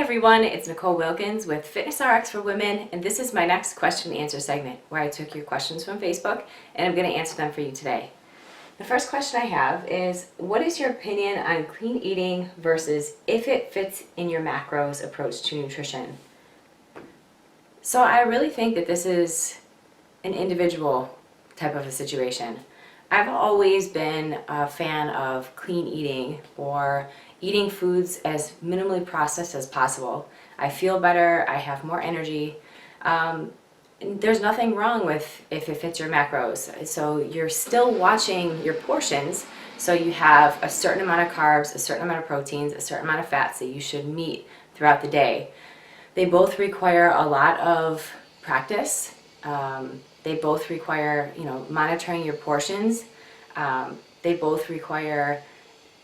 everyone, it's Nicole Wilkins with FitnessRx for Women, and this is my next question and answer segment where I took your questions from Facebook and I'm going to answer them for you today. The first question I have is, what is your opinion on clean eating versus if it fits in your macros approach to nutrition? So I really think that this is an individual type of a situation. I've always been a fan of clean eating or eating foods as minimally processed as possible. I feel better, I have more energy. There's nothing wrong with if it fits your macros. So you're still watching your portions, so you have a certain amount of carbs, a certain amount of proteins, a certain amount of fats that you should meet throughout the day. They both require a lot of practice. They both require, monitoring your portions. They both require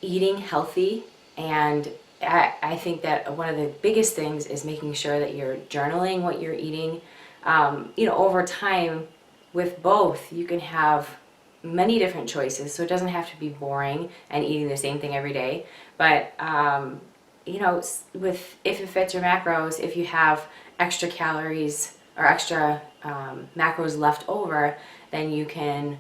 eating healthy, and I think that one of the biggest things is making sure that you're journaling what you're eating. Over time with both, you can have many different choices, so it doesn't have to be boring and eating the same thing every day. But if it fits your macros, if you have extra calories or extra macros left over, then you can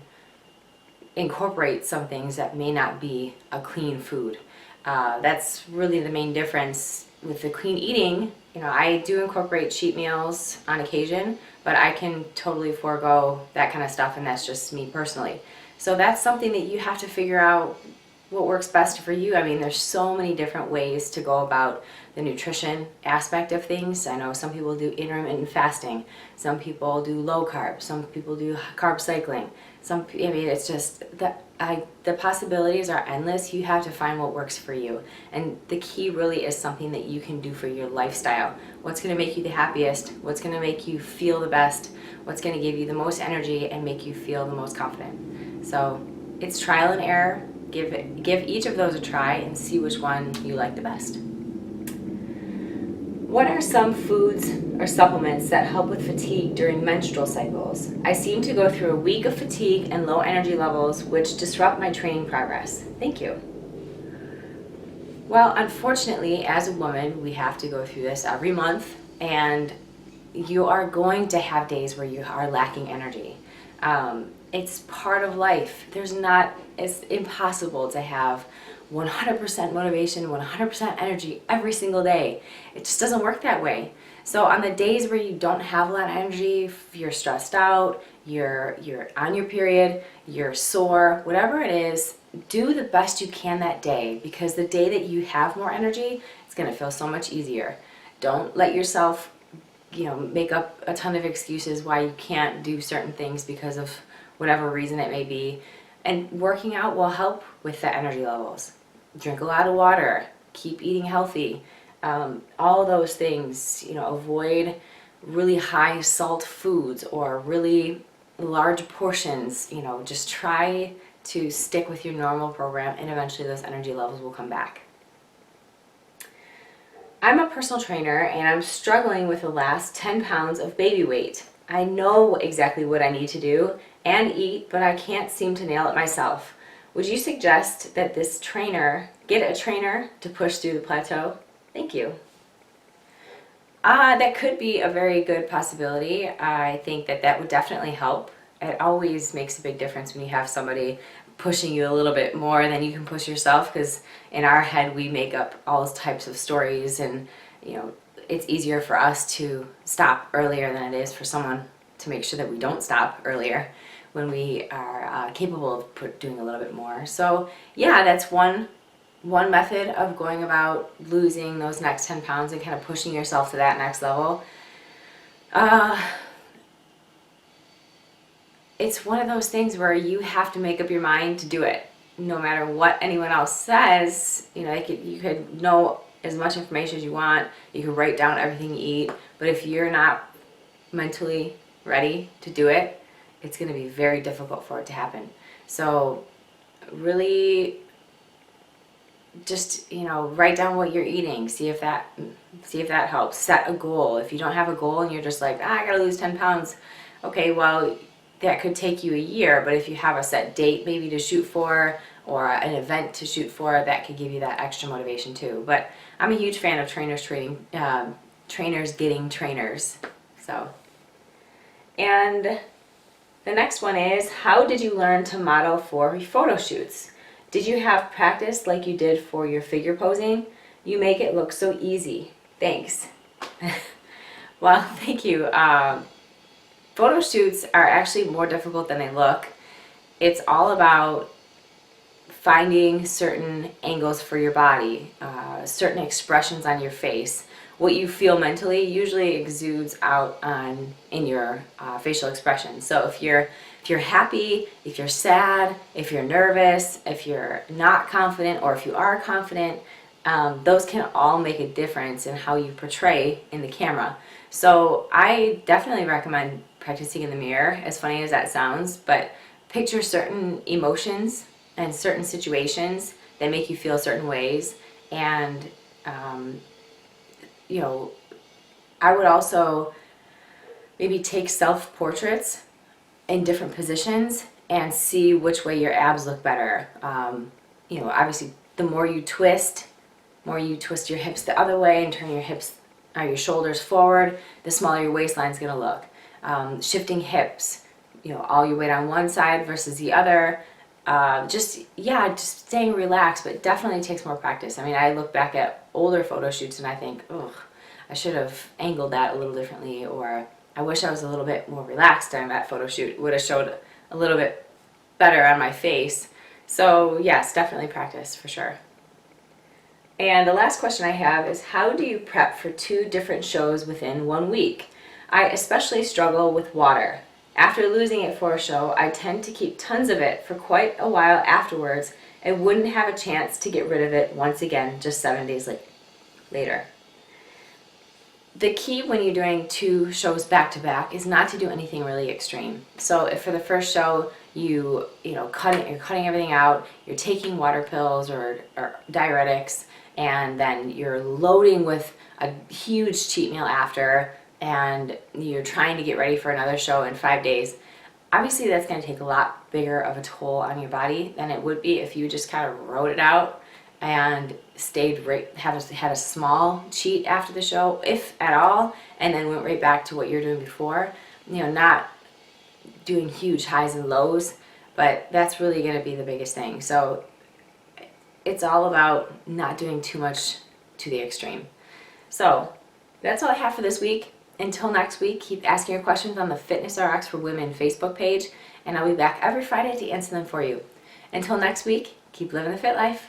incorporate some things that may not be a clean food. That's really the main difference with the clean eating. I do incorporate cheat meals on occasion, but I can totally forego that kind of stuff, and that's just me personally. So that's something that you have to figure out what works best for you. I mean, there's so many different ways to go about the nutrition aspect of things. I know some people do intermittent fasting, some people do low carb, some people do carb cycling. It's just the possibilities are endless. You have to find what works for you, and the key really is something that you can do for your lifestyle. What's going to make you the happiest? What's going to make you feel the best? What's going to give you the most energy and make you feel the most confident? So it's trial and error. Give each of those a try and see which one you like the best. What are some foods or supplements that help with fatigue during menstrual cycles? I seem to go through a week of fatigue and low energy levels, which disrupt my training progress. Thank you. Well, unfortunately, as a woman, we have to go through this every month, and you are going to have days where you are lacking energy. It's part of life. It's impossible to have 100% motivation, 100% energy every single day. It just doesn't work that way. So on the days where you don't have a lot of energy, you're stressed out, you're on your period, you're sore, whatever it is, do the best you can that day, because the day that you have more energy, it's going to feel so much easier. Don't let yourself, make up a ton of excuses why you can't do certain things because of whatever reason it may be. And working out will help with the energy levels. Drink a lot of water, keep eating healthy, all those things. Avoid really high salt foods or really large portions. Just try to stick with your normal program, and eventually those energy levels will come back. I'm a personal trainer and I'm struggling with the last 10 pounds of baby weight. I know exactly what I need to do and eat, but I can't seem to nail it myself. Would you suggest that get a trainer to push through the plateau? Thank you. That could be a very good possibility. I think that would definitely help. It always makes a big difference when you have somebody pushing you a little bit more than you can push yourself, because in our head we make up all types of stories, and it's easier for us to stop earlier than it is for someone to make sure that we don't stop earlier when we are capable of doing a little bit more. So yeah, that's one method of going about losing those next 10 pounds and kind of pushing yourself to that next level. It's one of those things where you have to make up your mind to do it, no matter what anyone else says. You could know as much information as you want, you can write down everything you eat, but if you're not mentally ready to do it, it's going to be very difficult for it to happen. So really just, write down what you're eating, see if that helps. Set a goal. If you don't have a goal and you're just like, I gotta lose 10 pounds, okay, well, that could take you a year, but if you have a set date maybe to shoot for, or an event to shoot for, that could give you that extra motivation too. But I'm a huge fan of trainers getting trainers. So, and the next one is, how did you learn to model for photo shoots? Did you have practice like you did for your figure posing? You make it look so easy. Thanks. Well, thank you. Photo shoots are actually more difficult than they look. It's all about finding certain angles for your body, certain expressions on your face. What you feel mentally usually exudes out in your facial expression. So if you're happy, if you're sad, if you're nervous, if you're not confident, or if you are confident, those can all make a difference in how you portray in the camera. So I definitely recommend practicing in the mirror, as funny as that sounds, but picture certain emotions and certain situations that make you feel certain ways. And I would also maybe take self-portraits in different positions and see which way your abs look better. Obviously the more you twist your hips the other way and turn your hips or your shoulders forward, the smaller your waistline's gonna look. Shifting hips, all your weight on one side versus the other. Just staying relaxed, but definitely takes more practice. I mean, I look back at older photo shoots and I think, ugh, I should have angled that a little differently, or I wish I was a little bit more relaxed during that photo shoot. It would have showed a little bit better on my face. So yes, definitely practice for sure. And the last question I have is, how do you prep for 2 different shows within 1 week? I especially struggle with water. After losing it for a show, I tend to keep tons of it for quite a while afterwards and wouldn't have a chance to get rid of it once again just 7 days later. The key when you're doing 2 shows back to back is not to do anything really extreme. So if for the first show you're cutting everything out, you're taking water pills or diuretics, and then you're loading with a huge cheat meal after, and you're trying to get ready for another show in 5 days, obviously that's going to take a lot bigger of a toll on your body than it would be if you just kind of wrote it out and had a small cheat after the show, if at all, and then went right back to what you're doing before. Not doing huge highs and lows, but that's really going to be the biggest thing. So it's all about not doing too much to the extreme. So that's all I have for this week. Until next week, keep asking your questions on the FitnessRx for Women Facebook page, and I'll be back every Friday to answer them for you. Until next week, keep living the fit life.